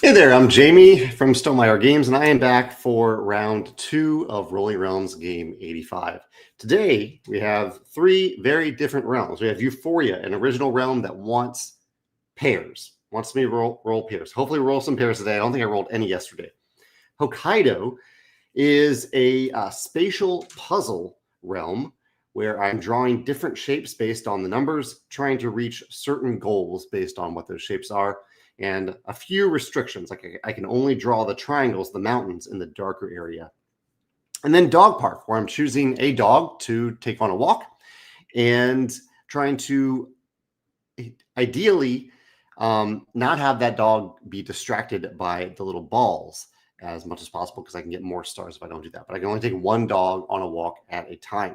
Hey there, I'm Jamey from Stonemaier Games, and I am back for round 2 of Rolling Realms Game 85. Today, we have 3 very different realms. We have Euphoria, an original realm that wants pairs, wants me to roll pairs. Hopefully, roll some pairs today. I don't think I rolled any yesterday. Hokkaido is a spatial puzzle realm where I'm drawing different shapes based on the numbers, trying to reach certain goals based on what those shapes are, and a few restrictions. Like I can only draw the triangles, the mountains in the darker area. And then dog park, where I'm choosing a dog to take on a walk and trying to ideally not have that dog be distracted by the little balls as much as possible, because I can get more stars if I don't do that. But I can only take one dog on a walk at a time.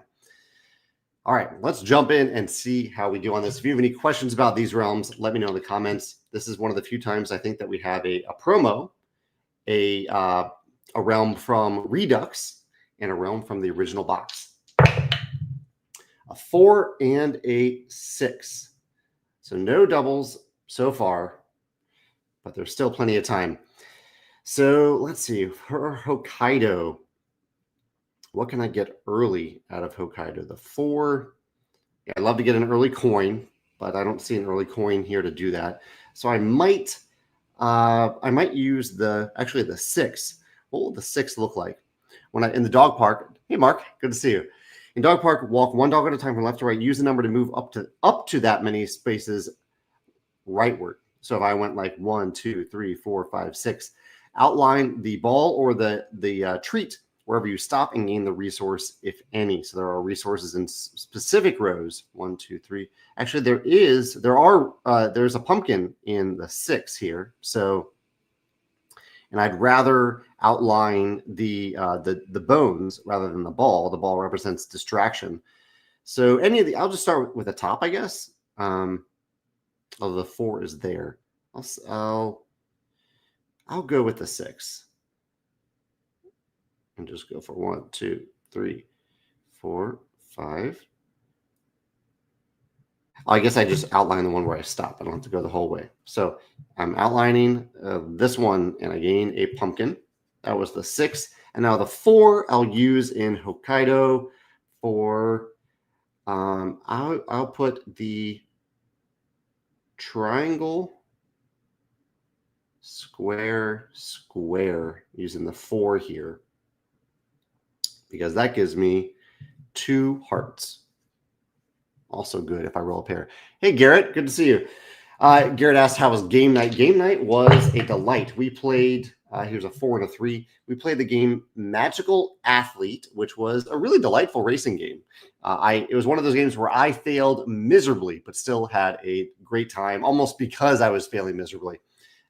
All right, let's jump in and see how we do on this. If you have any questions about these realms, let me know in the comments. This is one of the few times I think that we have a promo, a realm from Redux, and a realm from the original box. A 4 and a 6. So no doubles so far, but there's still plenty of time. So let's see, for Hokkaido, what can I get early out of Hokkaido? The 4. Yeah, I'd love to get an early coin, but I don't see an early coin here to do that. So I might use the 6. What will the 6 look like? When in the dog park, hey Mark, good to see you. In dog park, walk one dog at a time from left to right. Use the number to move up to that many spaces rightward. So if I went like 1, 2, 3, 4, 5, 6, outline the ball or the treat wherever you stop and gain the resource, if any. So there are resources in specific rows. 1, 2, 3. Actually, there's a pumpkin in the 6 here. So, and I'd rather outline the bones rather than the ball. The ball represents distraction. So I'll just start with the top, I guess. The 4 is there. I'll go with the 6. And just go for 1, 2, 3, 4, 5. I guess I just outline the one where I stop. I don't have to go the whole way. So I'm outlining this one, and I gain a pumpkin. That was the 6. And now the 4 I'll use in Hokkaido for, I'll put the triangle, square, using the 4 here, because that gives me 2 hearts. Also good if I roll a pair. Hey, Garrett, good to see you. Garrett asked, how was game night? Game night was a delight. We played, here's a 4 and a 3. We played the game Magical Athlete, which was a really delightful racing game. It was one of those games where I failed miserably, but still had a great time, almost because I was failing miserably.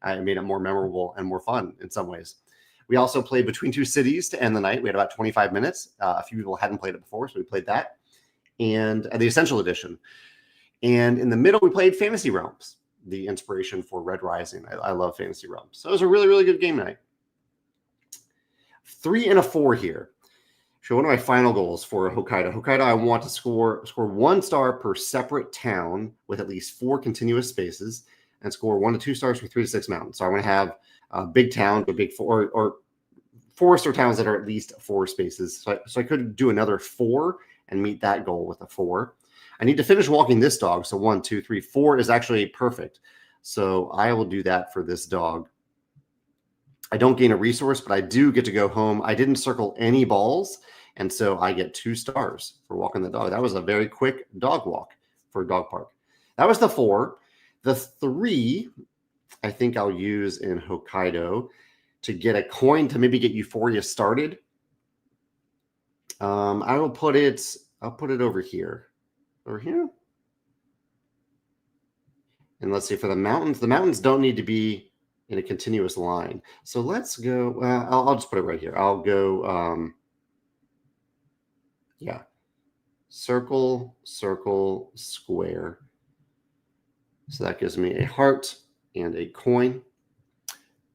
It made it more memorable and more fun in some ways. We also played Between Two Cities to end the night. We had about 25 minutes. A few people hadn't played it before, so we played that. And the Essential Edition. And in the middle, we played Fantasy Realms, the inspiration for Red Rising. I love Fantasy Realms. So it was a really, really good game night. 3 and a 4 here. So one of my final goals for Hokkaido. Hokkaido, I want to score 1 star per separate town with at least 4 continuous spaces, and score 1 to 2 stars for 3 to 6 mountains. So I want to have big towns or big 4 or forests or towns that are at least 4 spaces. So I could do another 4 and meet that goal with a 4. I need to finish walking this dog. So 1, 2, 3, 4 is actually perfect. So I will do that for this dog. I don't gain a resource, but I do get to go home. I didn't circle any balls, and so I get 2 stars for walking the dog. That was a very quick dog walk for a dog park. That was the 4. The 3, I think I'll use in Hokkaido to get a coin to maybe get Euphoria started. I'll put it over here. Over here. And let's see, for the mountains don't need to be in a continuous line. So let's go, I'll just put it right here. I'll go, circle, square. So that gives me a heart and a coin.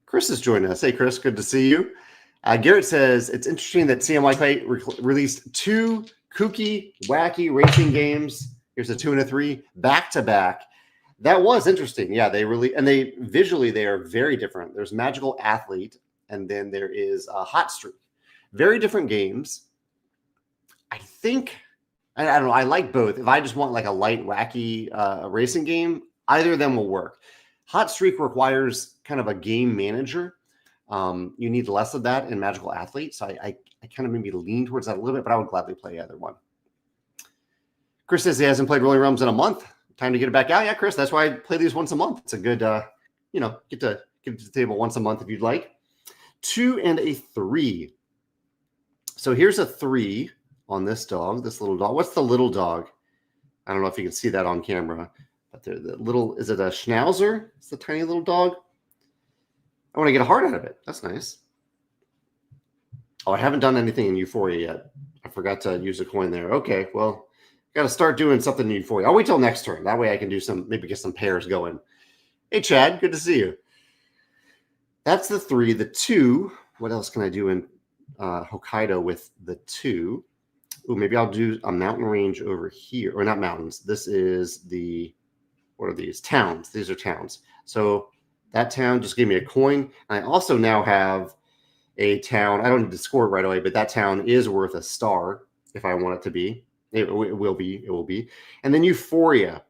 Chris is joining us. Hey, Chris, good to see you. Garrett says, it's interesting that CMYK released 2 kooky, wacky racing games. Here's a 2 and a 3 back to back. That was interesting. Yeah, they visually, they are very different. There's Magical Athlete, and then there is Hot Streak. Very different games. I think, I don't know, I like both. If I just want like a light, wacky racing game, either of them will work. Hot Streak requires kind of a game manager. You need less of that in Magical Athlete. So I kind of maybe lean towards that a little bit, but I would gladly play either one. Chris says he hasn't played Rolling Realms in a month. Time to get it back out. Yeah, Chris, that's why I play these once a month. It's a good, get to the table once a month if you'd like. 2 and a 3. So here's a 3 on this dog, this little dog. What's the little dog? I don't know if you can see that on camera, but the little, is it a Schnauzer? It's the tiny little dog. I want to get a heart out of it. That's nice. Oh, I haven't done anything in Euphoria yet. I forgot to use a coin there. Okay, well, got to start doing something in Euphoria. I'll wait till next turn. That way I can do maybe get some pairs going. Hey, Chad, good to see you. That's the 3. The 2, what else can I do in Hokkaido with the 2? Ooh, maybe I'll do a mountain range over here. Or not mountains. This is what are these? Towns. These are towns. So that town just gave me a coin. I also now have a town. I don't need to score it right away, but that town is worth a star if I want it to be. It will be. And then Euphoria.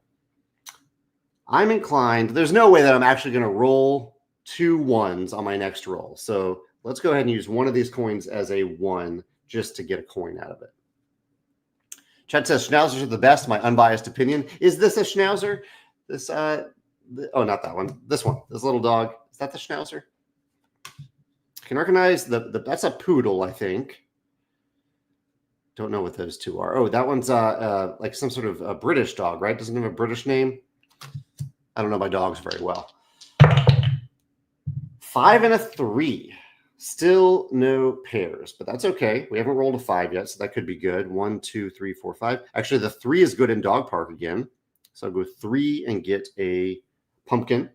I'm inclined. There's no way that I'm actually going to roll 2 1s on my next roll. So let's go ahead and use one of these coins as a 1 just to get a coin out of it. Chad says Schnauzers are the best. My unbiased opinion. Is this a Schnauzer? This oh, not that one. This one. This little dog. Is that the Schnauzer? I can recognize that's a poodle, I think. Don't know what those two are. Oh, that one's like some sort of a British dog, right? Doesn't have a British name. I don't know my dogs very well. 5 and a 3. Still no pairs, but that's okay. We haven't rolled a 5 yet, so that could be good. 1, 2, 3, 4, 5. Actually, the 3 is good in Dog Park again. So I'll go 3 and get a pumpkin.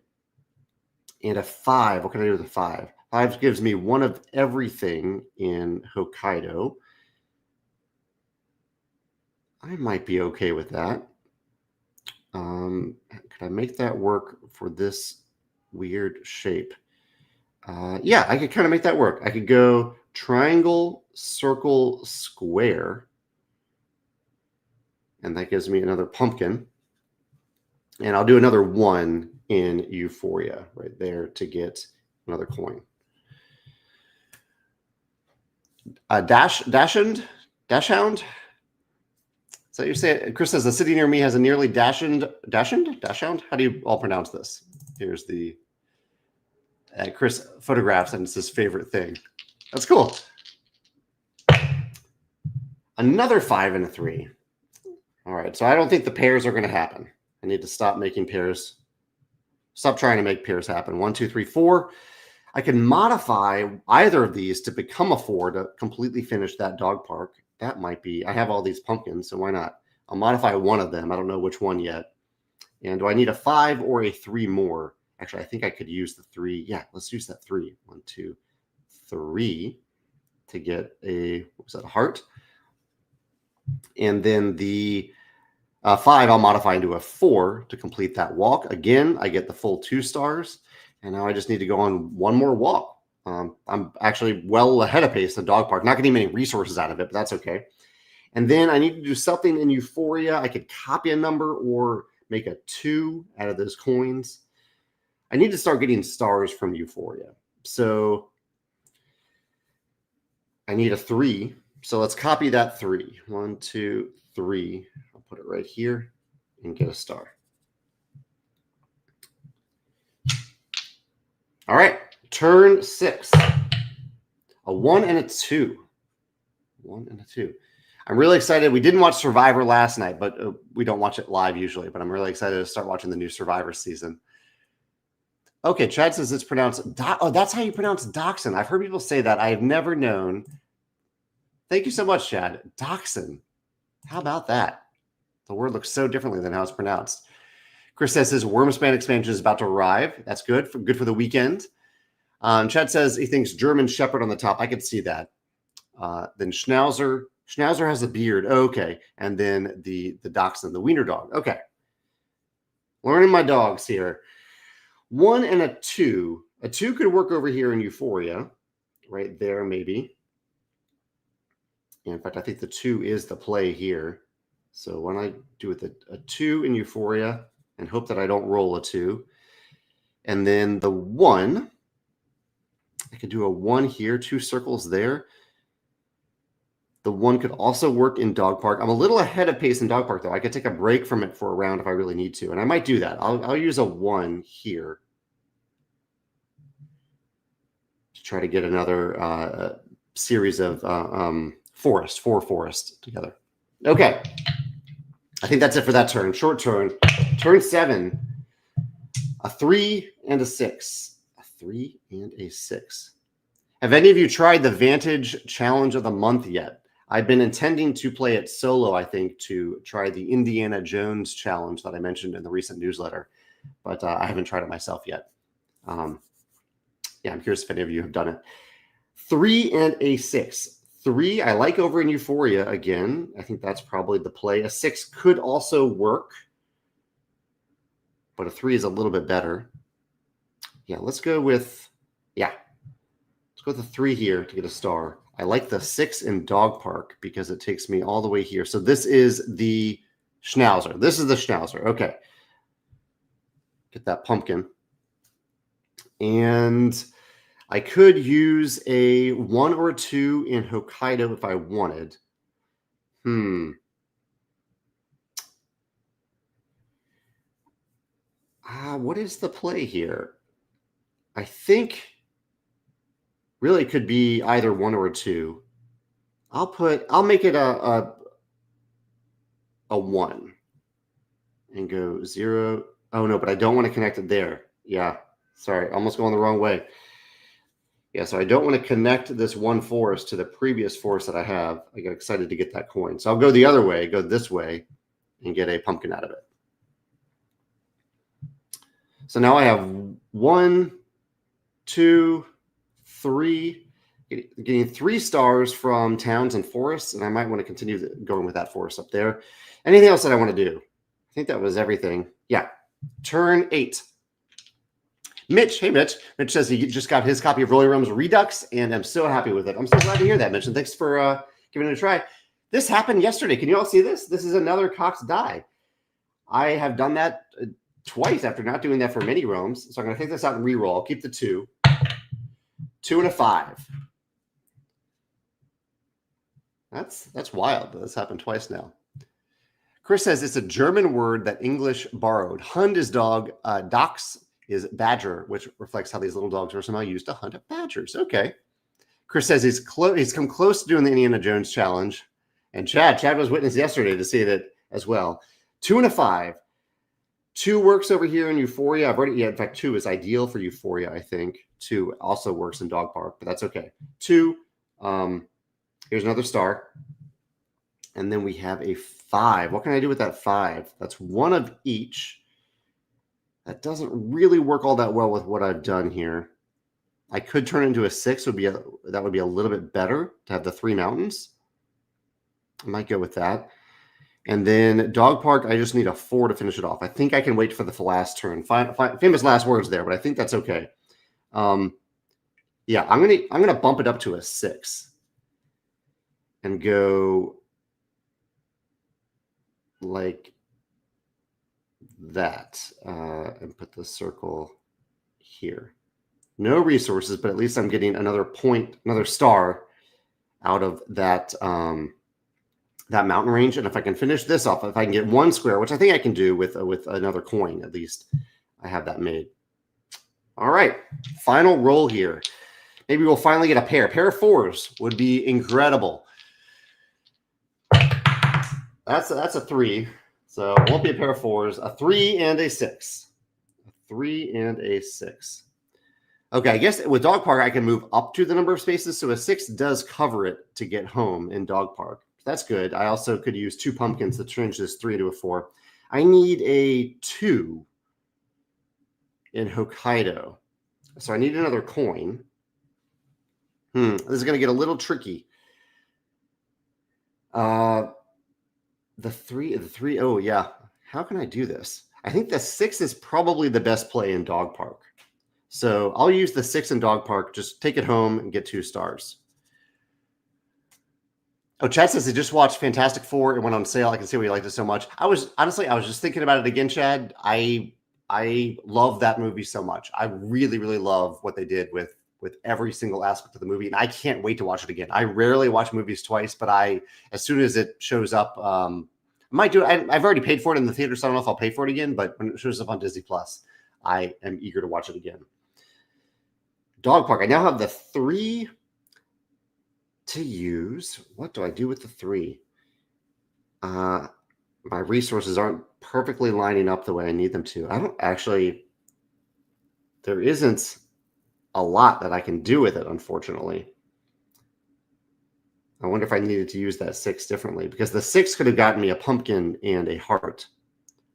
And a 5. What can I do with a 5? 5 gives me one of everything in Hokkaido. I might be okay with that. Could I make that work for this weird shape? Yeah, I could kind of make that work. I could go triangle, circle, square. And that gives me another pumpkin. And I'll do another 1 in Euphoria right there to get another coin. Dashhound? So you're saying, Chris says, the city near me has a nearly dashhound? How do you all pronounce this? Here's the Chris photographs, and it's his favorite thing. That's cool. Another 5 and a 3. All right, so I don't think the pairs are going to happen. I need to stop making pairs. Stop trying to make pairs happen. 1, 2, 3, 4. I can modify either of these to become a 4 to completely finish that dog park. That might be, I have all these pumpkins, so why not? I'll modify one of them. I don't know which one yet. And do I need a 5 or a 3 more? Actually, I think I could use the 3. Yeah, let's use that 3. 1, 2, 3 to get a, what was that, a heart? And then the 5, I'll modify into a 4 to complete that walk. Again, I get the full 2 stars. And now I just need to go on one more walk. I'm actually well ahead of pace in Dog Park. Not getting many resources out of it, but that's okay. And then I need to do something in Euphoria. I could copy a number or make a 2 out of those coins. I need to start getting stars from Euphoria. So I need a 3. So let's copy that 3. 1, 2, 3. I'll put it right here and get a star. All right, turn 6. A 1 and a 2. 1 and a 2. I'm really excited. We didn't watch Survivor last night, but we don't watch it live usually. But I'm really excited to start watching the new Survivor season. Okay, Chad says it's pronounced. Oh, that's how you pronounce dachshund. I've heard people say that. I have never known. Thank you so much, Chad. Dachshund. How about that? The word looks so differently than how it's pronounced. Chris says his Wormspan expansion is about to arrive. That's good. Good for the weekend. Chad says he thinks German Shepherd on the top. I could see that. Then Schnauzer. Schnauzer has a beard. Okay. And then the Dachshund, the wiener dog. Okay. Learning my dogs here. 1 and a 2. A 2 could work over here in Euphoria. Right there, maybe. In fact, I think the 2 is the play here. So why don't I do with a 2 in Euphoria and hope that I don't roll a 2. And then the 1, I could do a 1 here, 2 circles there. The 1 could also work in Dog Park. I'm a little ahead of pace in Dog Park, though. I could take a break from it for a round if I really need to. And I might do that. I'll use a 1 here to try to get another series of four forests together. Okay. I think that's it for that turn. Short turn. Turn 7. A 3 and a 6. A 3 and a 6. Have any of you tried the Vantage Challenge of the Month yet? I've been intending to play it solo, I think, to try the Indiana Jones Challenge that I mentioned in the recent newsletter. But I haven't tried it myself yet. Yeah, I'm curious if any of you have done it. 3 and a 6. 3, I like over in Euphoria again. I think that's probably the play. A 6 could also work, but a 3 is a little bit better. Yeah, let's go with, let's go with the 3 here to get a star. I like the 6 in Dog Park because it takes me all the way here. So this is the Schnauzer. This is the Schnauzer. Okay. Get that pumpkin. And I could use a 1 or a 2 in Hokkaido if I wanted. What is the play here? I think really it could be either 1 or a 2. I'll make it a 1 and go 0. Oh no, but I don't want to connect it there. Yeah. Sorry, almost going the wrong way. Yeah, so I don't want to connect this 1 forest to the previous forest that I have. I got excited to get that coin. So I'll go the other way, go this way, and get a pumpkin out of it. So now I have 1, 2, 3, getting 3 stars from towns and forests, and I might want to continue going with that forest up there. Anything else that I want to do? I think that was everything. Yeah. Turn 8. Mitch, hey Mitch. Mitch says he just got his copy of Rolling Realms Redux, and I'm so happy with it. I'm so glad to hear that, Mitch, and thanks for giving it a try. This happened yesterday. Can you all see this? This is another Cox die. I have done that twice after not doing that for many realms. So I'm going to take this out and re-roll. I'll keep the 2. 2 and a 5. That's wild. That's happened twice now. Chris says it's a German word that English borrowed. Hund is dog. Dachs is badger, which reflects how these little dogs are somehow used to hunt badgers. Okay. Chris says he's come close to doing the Indiana Jones challenge. And Chad was witness yesterday to see that as well. 2 and a 5. 2 works over here in Euphoria. In fact, 2 is ideal for Euphoria, I think. 2 also works in Dog Park, but that's okay. 2, here's another star. And then we have a 5. What can I do with that 5? That's 1 of each. That doesn't really work all that well with what I've done here. I could turn it into a 6. That would be a little bit better to have the 3 mountains. I might go with that. And then Dog Park, I just need a 4 to finish it off. I think I can wait for the last turn. Famous last words there, but I think that's okay. Yeah, I'm gonna bump it up to a 6 and go like that, and put the circle here. No resources, but at least I'm getting another point, another star out of that that mountain range. And if I can finish this off, if I can get 1 square, which I think I can do with another coin, at least I have that made. All right, final roll here. Maybe we'll finally get a pair. A pair of 4s would be incredible. That's a 3. So it won't be a pair of 4s. A 3 and a 6. A 3 and a 6. Okay, I guess with Dog Park, I can move up to the number of spaces. So a 6 does cover it to get home in Dog Park. That's good. I also could use 2 pumpkins to change this 3 to a 4. I need a 2 in Hokkaido. So I need another coin. This is going to get a little tricky. The 3, oh yeah. How can I do this? I think the 6 is probably the best play in Dog Park. So I'll use the 6 in Dog Park. Just take it home and get 2 stars. Oh, Chad says they just watched Fantastic Four. It went on sale. I can see why you liked it so much. I was just thinking about it again, Chad. I love that movie so much. I really, really love what they did with every single aspect of the movie, and I can't wait to watch it again. I rarely watch movies twice, but as soon as it shows up, I might do it. I've already paid for it in the theater, so I don't know if I'll pay for it again. But when it shows up on Disney Plus, I am eager to watch it again. Dog Park. I now have the 3 to use. What do I do with the 3? My resources aren't perfectly lining up the way I need them to. I don't actually, there isn't a lot that I can do with it, unfortunately. I wonder if I needed to use that 6 differently, because the 6 could have gotten me a pumpkin and a heart.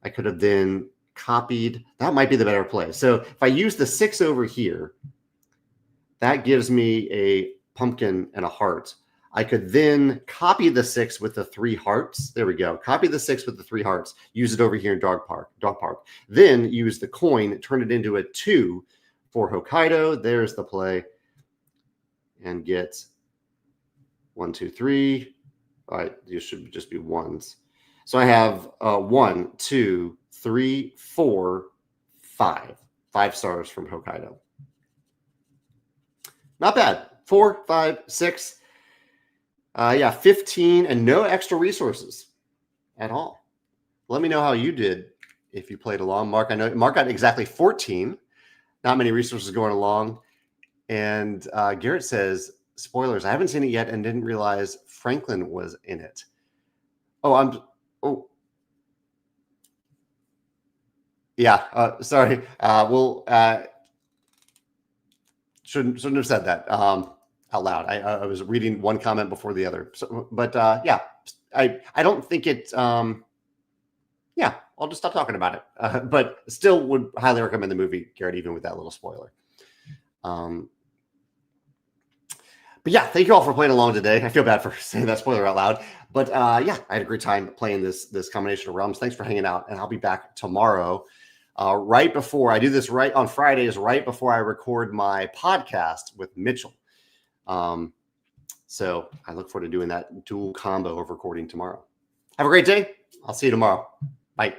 I could have then copied. That might be the better play. So if I use the 6 over here, that gives me a pumpkin and a heart. I could then copy the 6 with the 3 hearts. There we go. Copy the 6 with the 3 hearts. Use it over here in Dog Park. Then use the coin, turn it into a 2 for Hokkaido. There's the play. And get 1, 2, 3. All right, these should just be ones. So I have 1, 2, 3, 4, 5. 5 stars from Hokkaido. Not bad. 4, 5, 6. 15 and no extra resources at all. Let me know how you did if you played along. Mark, I know Mark got exactly 14. Not many resources going along. And Garrett says, spoilers, I haven't seen it yet and didn't realize Franklin was in it. Sorry. Shouldn't have said that out loud. I was reading one comment before the other. So, but I don't think it. I'll just stop talking about it. But still would highly recommend the movie, Garrett, even with that little spoiler. But yeah, thank you all for playing along today. I feel bad for saying that spoiler out loud. But I had a great time playing this combination of realms. Thanks for hanging out, and I'll be back tomorrow. Right before I do this, right on Fridays, right before I record my podcast with Mitchell. So I look forward to doing that dual combo of recording tomorrow. Have a great day. I'll see you tomorrow. Bye.